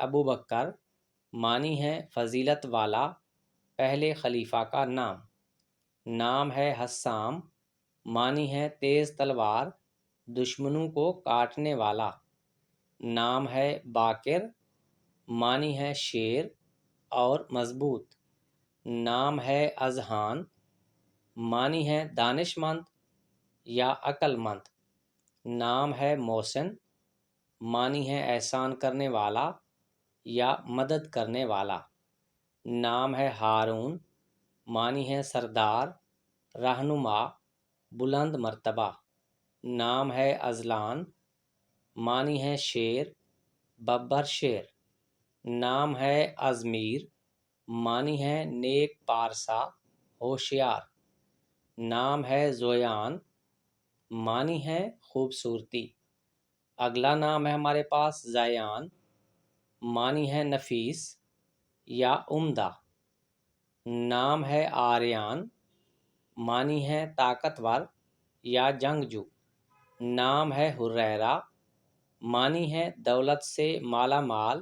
ابو بکر معنی ہے فضیلت والا، پہلے خلیفہ کا نام۔ نام ہے حسام معنی ہے تیز تلوار، دشمنوں کو کاٹنے والا۔ نام ہے باکر معنی ہے شیر اور مضبوط۔ نام ہے اذہان معنی ہے دانش مند یا عقل مند۔ نام ہے محسن معنی ہے احسان کرنے والا یا مدد کرنے والا۔ نام ہے ہارون معنی ہے سردار، رہنما، بلند مرتبہ۔ نام ہے ازلان معنی ہے شیر، ببر شیر۔ نام ہے ازمیر معنی ہے نیک پارسا، ہوشیار۔ نام ہے زویان معنی ہے خوبصورتی۔ اگلا نام ہے ہمارے پاس زیان معنی ہے نفیس یا عمدہ۔ نام ہے آریان معنی ہے طاقتور یا جنگجو۔ نام ہے ہریرہ معنی ہے دولت سے مالا مال